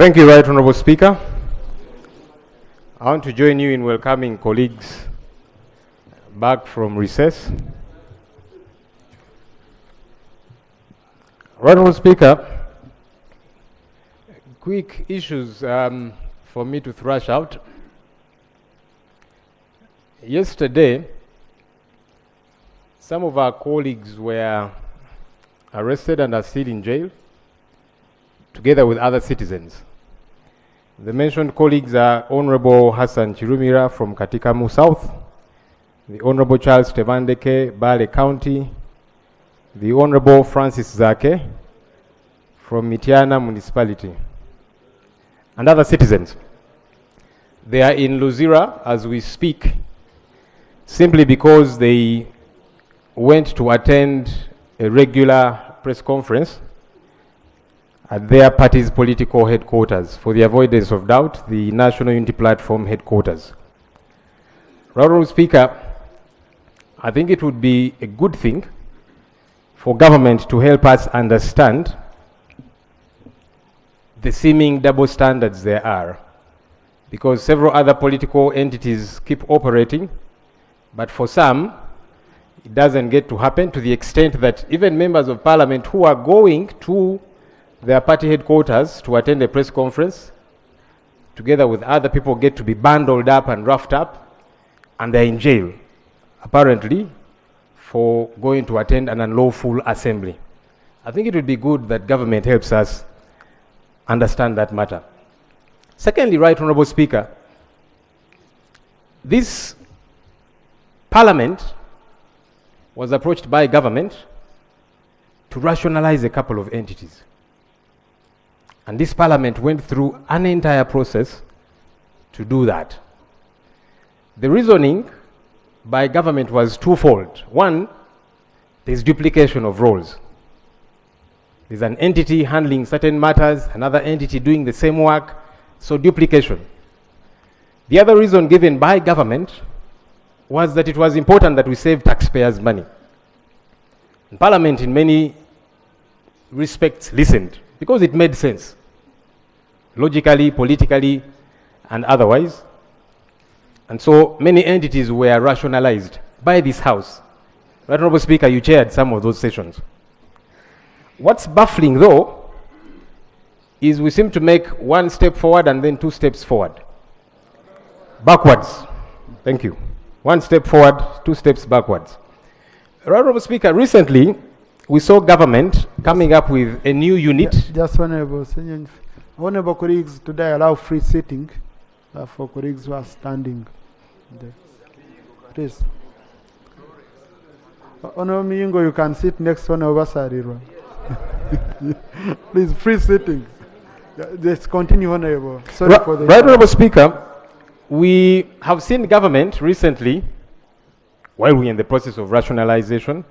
Thank you, Right Honourable Speaker. I want to join you in welcoming colleagues back from recess. Right Honourable Speaker, quick issues for me to thrash out. Yesterday, some of our colleagues were arrested and are still in jail, together with other citizens. The mentioned colleagues are Honorable Hassan Chirumira from Katikamu South, the Honorable Charles Tevandeke, Bale County, the Honorable Francis Zake from Mitiana Municipality, and other citizens. They are in Luzira as we speak, simply because they went to attend a regular press conference at their party's political headquarters, for the avoidance of doubt, the National Unity Platform headquarters. Honourable Speaker, I think it would be a good thing for government to help us understand the seeming double standards there are, because several other political entities keep operating, but for some, it doesn't get to happen, to the extent that even members of parliament who are going to their party headquarters to attend a press conference, together with other people, get to be bundled up and roughed up, and they're in jail, apparently, for going to attend an unlawful assembly. I think it would be good that government helps us understand that matter. Secondly, Right Honourable Speaker, this parliament was approached by government to rationalize a couple of entities. And this parliament went through an entire process to do that. The reasoning by government was twofold. One, there's duplication of roles. There's an entity handling certain matters, another entity doing the same work, so duplication. The other reason given by government was that it was important that we save taxpayers' money. And Parliament, in many respects, listened, because it made sense, logically, politically, and otherwise. And so many entities were rationalized by this House. Right Honourable Speaker, you chaired some of those sessions. What's baffling, though, is we seem to make one step forward and then two steps forward. Backwards. Thank you. One step forward, two steps backwards. Right Honourable Speaker, recently we saw government coming up with a new unit. Just Honourable Ssenyonyi. Honourable colleagues, today allow free sitting for colleagues who are standing there. Please. Honourable Miyingo, you can sit next to Honourable Sarirwa. Please, free sitting. Just continue, Honourable. Sorry for the... Right Honourable Speaker, we have seen government recently, while we're in the process of rationalization,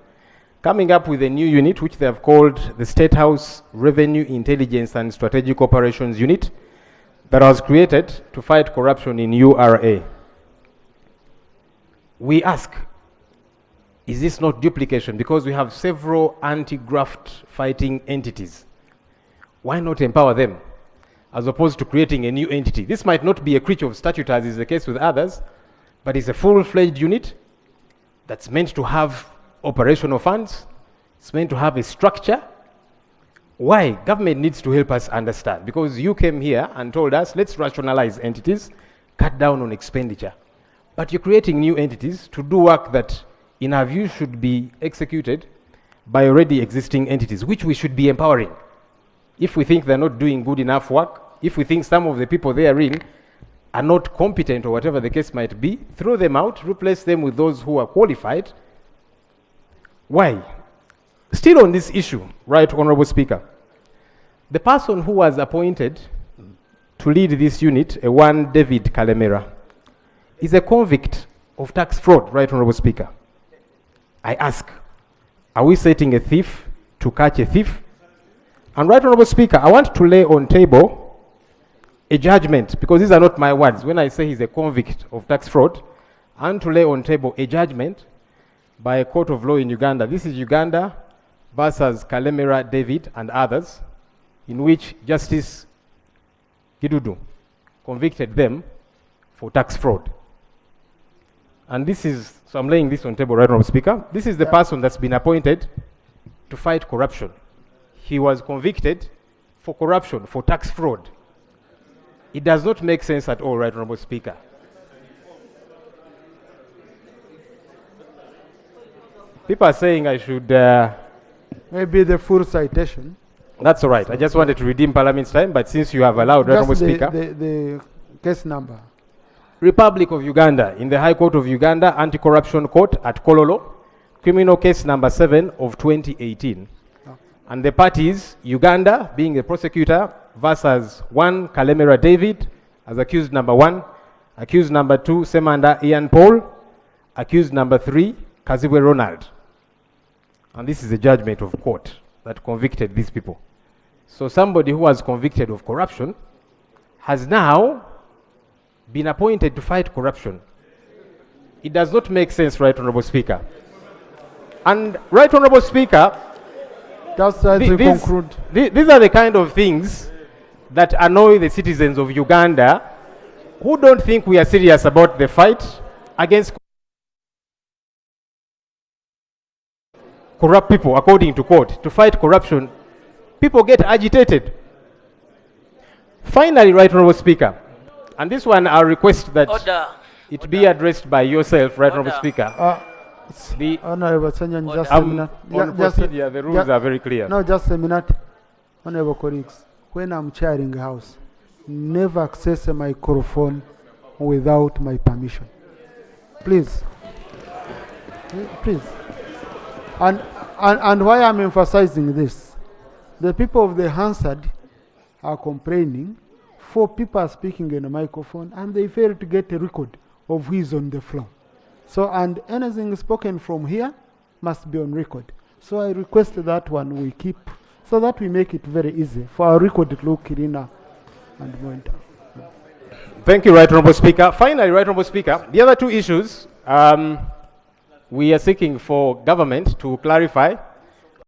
coming up with a new unit which they have called the State House Revenue Intelligence and Strategic Operations Unit, that was created to fight corruption in URA. We ask, is this not duplication? Because we have several anti-graft fighting entities. Why not empower them, as opposed to creating a new entity? This might not be a creature of statute, as is the case with others, but it's a full-fledged unit that's meant to have operational funds. It's meant to have a structure. Why? Government needs to help us understand, because you came here and told us, let's rationalize entities, cut down on expenditure. But you're creating new entities to do work that, in our view, should be executed by already existing entities, which we should be empowering. If we think they're not doing good enough work, if we think some of the people they are in are not competent or whatever the case might be, throw them out, replace them with those who are qualified. Why? Still on this issue, Right Honourable Speaker, the person who was appointed to lead this unit, a one David Kalemera, is a convict of tax fraud, Right Honourable Speaker. I ask, are we setting a thief to catch a thief? And Right Honourable Speaker, I want to lay on table a judgment, because these are not my words. When I say he's a convict of tax fraud, I want to lay on table a judgment by a court of law in Uganda. This is Uganda versus Kalemera David and others, in which Justice Kidudu, convicted them for tax fraud. And this is, so I'm laying this on table, right, Honorable Speaker. This is the person that's been appointed to fight corruption. He was convicted for corruption, for tax fraud. It does not make sense at all, right, Honorable Speaker. People are saying I should... Maybe the full citation. That's all right. I just wanted to redeem Parliament's time, but since you have allowed, right, Honorable Speaker... The case number. Republic of Uganda, in the High Court of Uganda, Anti-Corruption Court at Kololo, criminal case number 7 of 2018. Oh. And the parties, Uganda being the prosecutor, versus 1, Kalemera David, as accused number 1, accused number 2, Semanda Ian Paul, accused number 3, Kazibwe Ronald. And this is a judgment of court that convicted these people. So somebody who was convicted of corruption has now been appointed to fight corruption. It does not make sense, right, Honorable Speaker. And, right, Honorable Speaker, Just to conclude. These are the kind of things that annoy the citizens of Uganda who don't think we are serious about the fight against corrupt people, according to court. To fight corruption, people get agitated. Finally, right, Honorable Speaker, and this one I'll request that it be addressed by yourself, right, Honorable Speaker. Honorable Ssenyonyi, just a On minute. procedure, the rules are very clear. No, just a minute. Honorable colleagues, when I'm chairing the House, never access a microphone without my permission. Please. Please. And why I'm emphasizing this, the people of the Hansard are complaining for people speaking in a microphone and they fail to get a record of who is on the floor. So, and anything spoken from here must be on record. So I request that one we keep, so that we make it very easy for our record to look cleaner and more intact. Thank you, Right Honorable Speaker. Finally, Right Honorable Speaker, the other two issues we are seeking for government to clarify